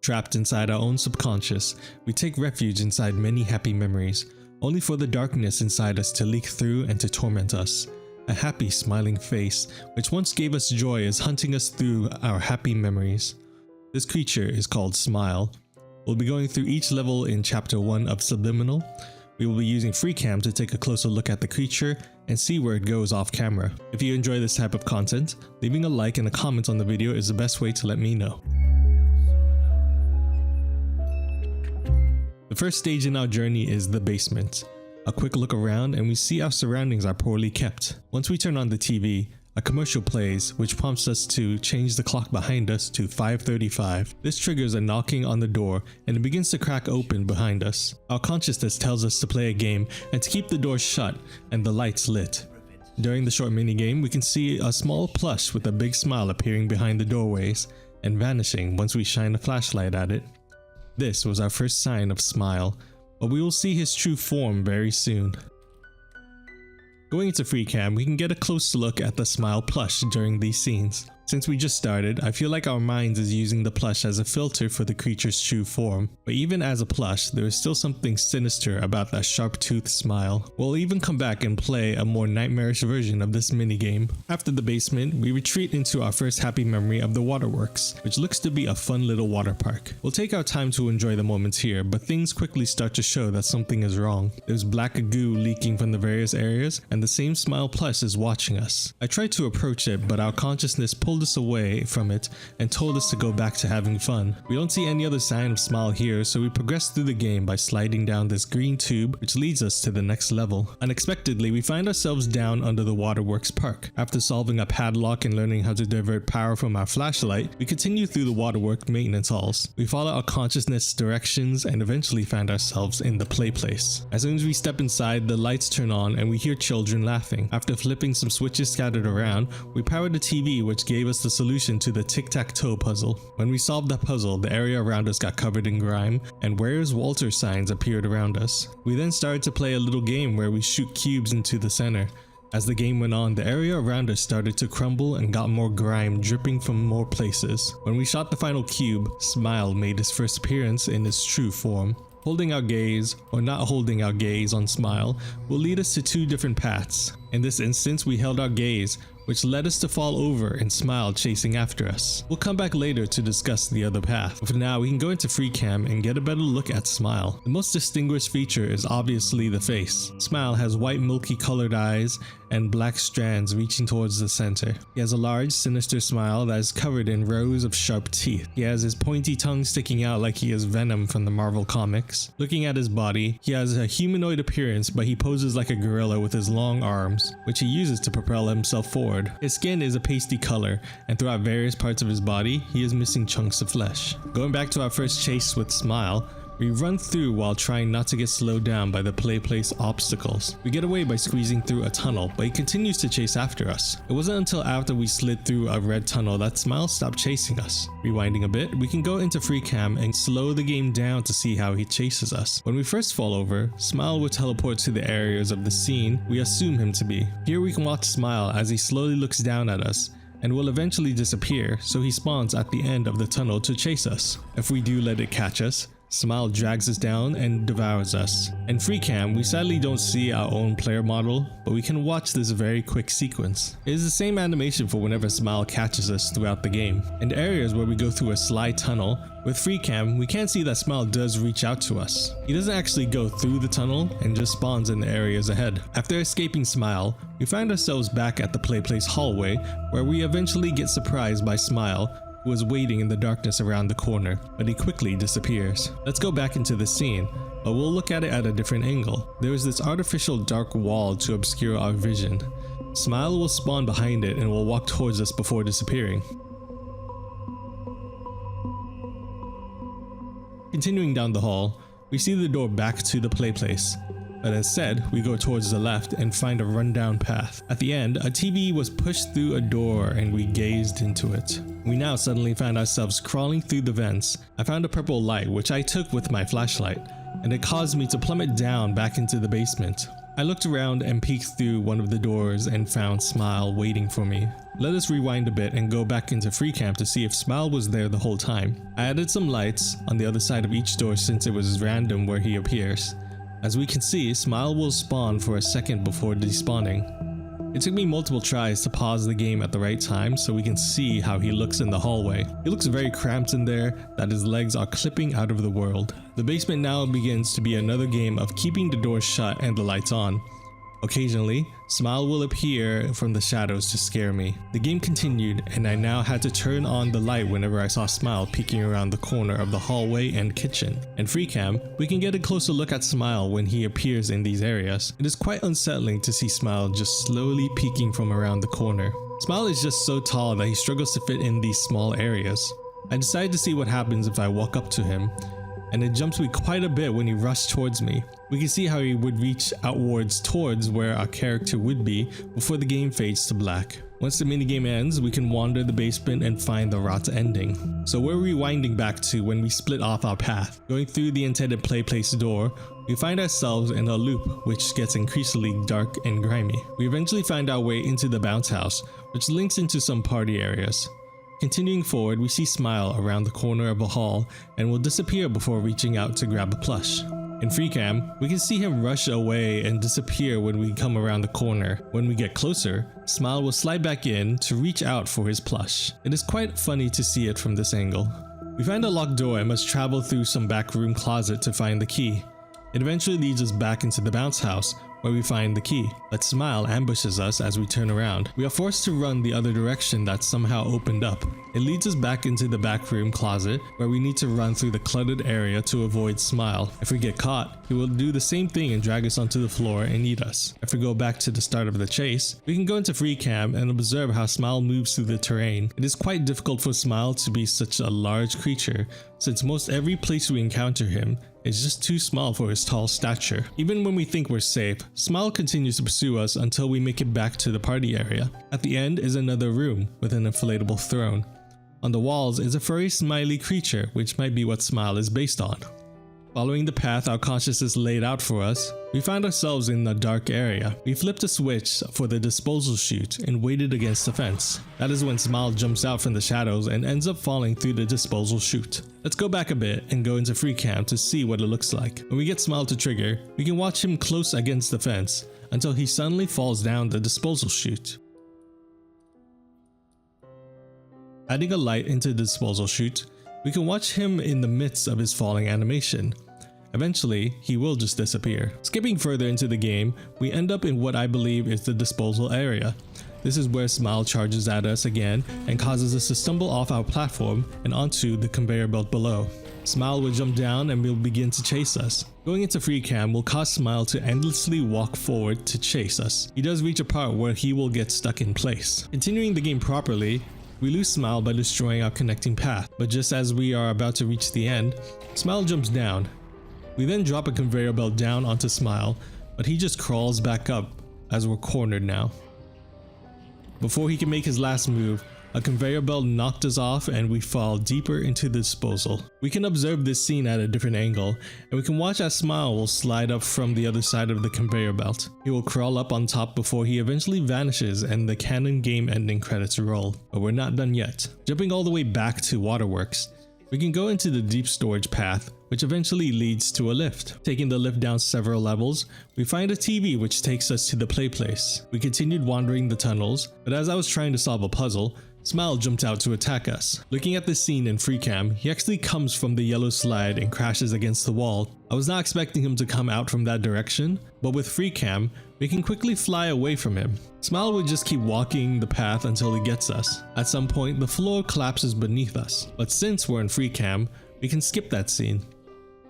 Trapped inside our own subconscious, we take refuge inside many happy memories, only for the darkness inside us to leak through and to torment us. A happy, smiling face, which once gave us joy, is hunting us through our happy memories. This creature is called Smile. We'll be going through each level in Chapter 1 of Subliminal. We will be using FreeCam to take a closer look at the creature and see where it goes off camera. If you enjoy this type of content, leaving a like and a comment on the video is the best way to let me know. The first stage in our journey is the basement. A quick look around and we see our surroundings are poorly kept. Once we turn on the TV, a commercial plays which prompts us to change the clock behind us to 5:35. This triggers a knocking on the door and it begins to crack open behind us. Our consciousness tells us to play a game and to keep the door shut and the lights lit. During the short mini game, we can see a small plush with a big smile appearing behind the doorways and vanishing once we shine a flashlight at it. This was our first sign of Smile, but we will see his true form very soon. Going into FreeCam, we can get a close look at the Smile plush during these scenes. Since we just started, I feel like our minds is using the plush as a filter for the creature's true form. But even as a plush, there is still something sinister about that sharp-toothed smile. We'll even come back and play a more nightmarish version of this minigame. After the basement, we retreat into our first happy memory of the waterworks, which looks to be a fun little water park. We'll take our time to enjoy the moments here, but things quickly start to show that something is wrong. There's black goo leaking from the various areas, and the same Smile plush is watching us. I tried to approach it, but our consciousness pulled us away from it and told us to go back to having fun. We don't see any other sign of Smile here, so we progress through the game by sliding down this green tube which leads us to the next level. Unexpectedly, we find ourselves down under the waterworks park. After solving a padlock and learning how to divert power from our flashlight, we continue through the waterwork maintenance halls. We follow our consciousness directions and eventually find ourselves in the play place. As soon as we step inside, the lights turn on and we hear children laughing. After flipping some switches scattered around, we power the TV which gave us the solution to the tic-tac-toe puzzle. When we solved the puzzle, the area around us got covered in grime and "Where's Walter" signs appeared around us. We then started to play a little game where we shoot cubes into the center. As the game went on, the area around us started to crumble and got more grime dripping from more places. When we shot the final cube, Smile made his first appearance in his true form. Holding our gaze, or not holding our gaze on Smile, will lead us to two different paths. In this instance, we held our gaze, which led us to fall over and Smile chasing after us. We'll come back later to discuss the other path, but for now we can go into FreeCam and get a better look at Smile. The most distinguished feature is obviously the face. Smile has white milky colored eyes and black strands reaching towards the center. He has a large, sinister smile that is covered in rows of sharp teeth. He has his pointy tongue sticking out like he is Venom from the Marvel comics. Looking at his body, he has a humanoid appearance, but he poses like a gorilla with his long arms, which he uses to propel himself forward. His skin is a pasty color, and throughout various parts of his body, he is missing chunks of flesh. Going back to our first chase with Smile, we run through while trying not to get slowed down by the play place obstacles. We get away by squeezing through a tunnel, but he continues to chase after us. It wasn't until after we slid through a red tunnel that Smile stopped chasing us. Rewinding a bit, we can go into FreeCam and slow the game down to see how he chases us. When we first fall over, Smile will teleport to the areas of the scene we assume him to be. Here we can watch Smile as he slowly looks down at us and will eventually disappear, so he spawns at the end of the tunnel to chase us. If we do let it catch us, Smile drags us down and devours us. In FreeCam, we sadly don't see our own player model, but we can watch this very quick sequence. It is the same animation for whenever Smile catches us throughout the game. In areas where we go through a slide tunnel, with FreeCam, we can see that Smile does reach out to us. He doesn't actually go through the tunnel and just spawns in the areas ahead. After escaping Smile, we find ourselves back at the play place hallway, where we eventually get surprised by Smile, who is waiting in the darkness around the corner, but he quickly disappears. Let's go back into the scene, but we'll look at it at a different angle. There is this artificial dark wall to obscure our vision. Smile will spawn behind it and will walk towards us before disappearing. Continuing down the hall, we see the door back to the play place. But instead, we go towards the left and find a rundown path. At the end, a TV was pushed through a door and we gazed into it. We now suddenly found ourselves crawling through the vents. I found a purple light which I took with my flashlight, and it caused me to plummet down back into the basement. I looked around and peeked through one of the doors and found Smile waiting for me. Let us rewind a bit and go back into free camp to see if Smile was there the whole time. I added some lights on the other side of each door since it was random where he appears. As we can see, Smile will spawn for a second before despawning. It took me multiple tries to pause the game at the right time so we can see how he looks in the hallway. He looks very cramped in there that his legs are clipping out of the world. The basement now begins to be another game of keeping the doors shut and the lights on. Occasionally, Smile will appear from the shadows to scare me. The game continued and I now had to turn on the light whenever I saw Smile peeking around the corner of the hallway and kitchen. In free cam, we can get a closer look at Smile when he appears in these areas. It is quite unsettling to see Smile just slowly peeking from around the corner. Smile is just so tall that he struggles to fit in these small areas. I decided to see what happens if I walk up to him, and it jumps me quite a bit when he rushed towards me. We can see how he would reach outwards towards where our character would be before the game fades to black. Once the minigame ends, we can wander the basement and find the rot ending. So we're rewinding back to when we split off our path. Going through the intended play place door, we find ourselves in a loop which gets increasingly dark and grimy. We eventually find our way into the bounce house, which links into some party areas. Continuing forward, we see Smile around the corner of a hall and will disappear before reaching out to grab a plush. In free cam, we can see him rush away and disappear when we come around the corner. When we get closer, Smile will slide back in to reach out for his plush. It is quite funny to see it from this angle. We find a locked door and must travel through some backroom closet to find the key. It eventually leads us back into the bounce house, where we find the key, but Smile ambushes us as we turn around. We are forced to run the other direction that somehow opened up. It leads us back into the backroom closet, where we need to run through the cluttered area to avoid Smile. If we get caught, he will do the same thing and drag us onto the floor and eat us. If we go back to the start of the chase, we can go into free cam and observe how Smile moves through the terrain. It is quite difficult for Smile to be such a large creature, since most every place we encounter him is just too small for his tall stature. Even when we think we're safe, Smile continues to pursue us until we make it back to the party area. At the end is another room with an inflatable throne. On the walls is a furry smiley creature, which might be what Smile is based on. Following the path our consciousness laid out for us, we found ourselves in a dark area. We flipped a switch for the disposal chute and waited against the fence. That is when Smile jumps out from the shadows and ends up falling through the disposal chute. Let's go back a bit and go into free cam to see what it looks like. When we get Smile to trigger, we can watch him close against the fence until he suddenly falls down the disposal chute. Adding a light into the disposal chute, we can watch him in the midst of his falling animation. Eventually, he will just disappear. Skipping further into the game, we end up in what I believe is the disposal area. This is where Smile charges at us again and causes us to stumble off our platform and onto the conveyor belt below. Smile will jump down and will begin to chase us. Going into free cam will cause Smile to endlessly walk forward to chase us. He does reach a part where he will get stuck in place. Continuing the game properly, we lose Smile by destroying our connecting path, but just as we are about to reach the end, Smile jumps down. We then drop a conveyor belt down onto Smile, but he just crawls back up as we're cornered now. Before he can make his last move, a conveyor belt knocked us off and we fall deeper into the disposal. We can observe this scene at a different angle, and we can watch as Smile will slide up from the other side of the conveyor belt. He will crawl up on top before he eventually vanishes and the canon game ending credits roll. But we're not done yet. Jumping all the way back to Waterworks, we can go into the deep storage path, which eventually leads to a lift. Taking the lift down several levels, we find a TV which takes us to the play place. We continued wandering the tunnels, but as I was trying to solve a puzzle, Smile jumped out to attack us. Looking at this scene in free cam, he actually comes from the yellow slide and crashes against the wall. I was not expecting him to come out from that direction, but with free cam, we can quickly fly away from him. Smile would just keep walking the path until he gets us. At some point, the floor collapses beneath us, but since we're in free cam, we can skip that scene.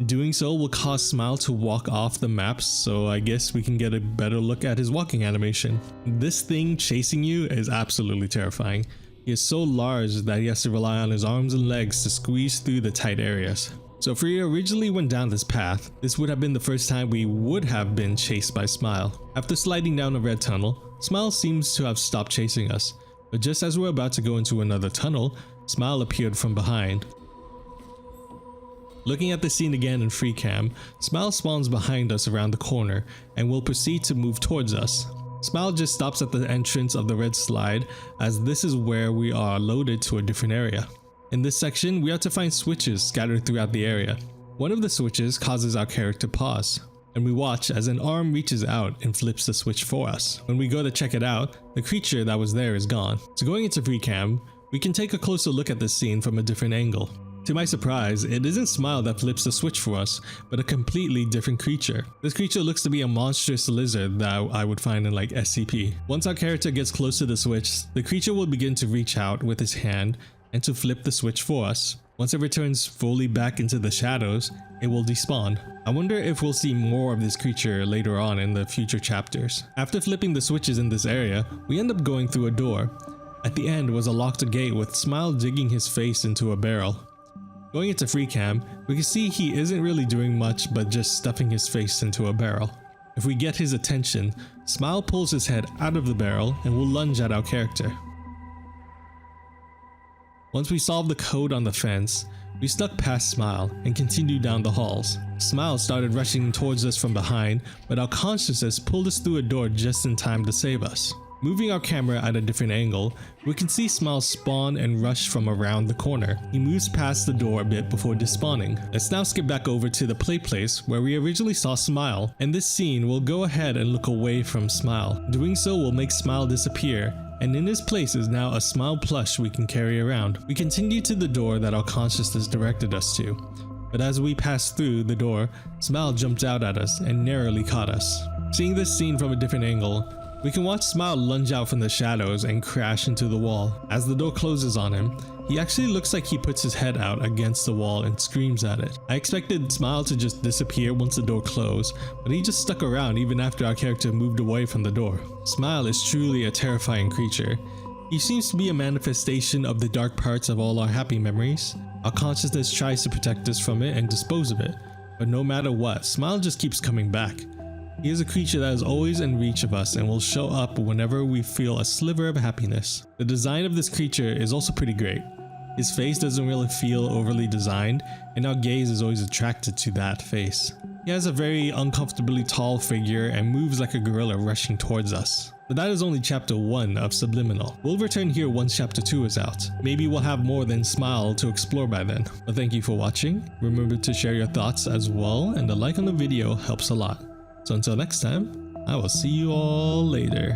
Doing so will cause Smile to walk off the map, so I guess we can get a better look at his walking animation. This thing chasing you is absolutely terrifying. He is so large that he has to rely on his arms and legs to squeeze through the tight areas. So if we originally went down this path, this would have been the first time we would have been chased by Smile. After sliding down a red tunnel, Smile seems to have stopped chasing us, but just as we're about to go into another tunnel, Smile appeared from behind. Looking at the scene again in free cam, Smile spawns behind us around the corner and will proceed to move towards us. Smile just stops at the entrance of the red slide, as this is where we are loaded to a different area. In this section, we have to find switches scattered throughout the area. One of the switches causes our character pause, and we watch as an arm reaches out and flips the switch for us. When we go to check it out, the creature that was there is gone. So going into free cam, we can take a closer look at this scene from a different angle. To my surprise, it isn't Smile that flips the switch for us, but a completely different creature. This creature looks to be a monstrous lizard that I would find in like SCP. Once our character gets close to the switch, the creature will begin to reach out with his hand and to flip the switch for us. Once it returns fully back into the shadows, it will despawn. I wonder if we'll see more of this creature later on in the future chapters. After flipping the switches in this area, we end up going through a door. At the end was a locked gate with Smile digging his face into a barrel. Going into free cam, we can see he isn't really doing much but just stuffing his face into a barrel. If we get his attention, Smile pulls his head out of the barrel and will lunge at our character. Once we solve the code on the fence, we snuck past Smile and continued down the halls. Smile started rushing towards us from behind, but our consciousness pulled us through a door just in time to save us. Moving our camera at a different angle, we can see Smile spawn and rush from around the corner. He moves past the door a bit before despawning. Let's now skip back over to the play place where we originally saw Smile, and this scene will go ahead and look away from Smile. Doing so will make Smile disappear, and in his place is now a Smile plush we can carry around. We continue to the door that our consciousness directed us to, but as we passed through the door, Smile jumped out at us and narrowly caught us. Seeing this scene from a different angle, we can watch Smile lunge out from the shadows and crash into the wall. As the door closes on him, he actually looks like he puts his head out against the wall and screams at it. I expected Smile to just disappear once the door closed, but he just stuck around even after our character moved away from the door. Smile is truly a terrifying creature. He seems to be a manifestation of the dark parts of all our happy memories. Our consciousness tries to protect us from it and dispose of it, but no matter what, Smile just keeps coming back. He is a creature that is always in reach of us and will show up whenever we feel a sliver of happiness. The design of this creature is also pretty great. His face doesn't really feel overly designed, and our gaze is always attracted to that face. He has a very uncomfortably tall figure and moves like a gorilla rushing towards us. But that is only chapter 1 of Subliminal. We'll return here once chapter 2 is out. Maybe we'll have more than Smile to explore by then. But thank you for watching. Remember to share your thoughts as well, and a like on the video helps a lot. So until next time, I will see you all later.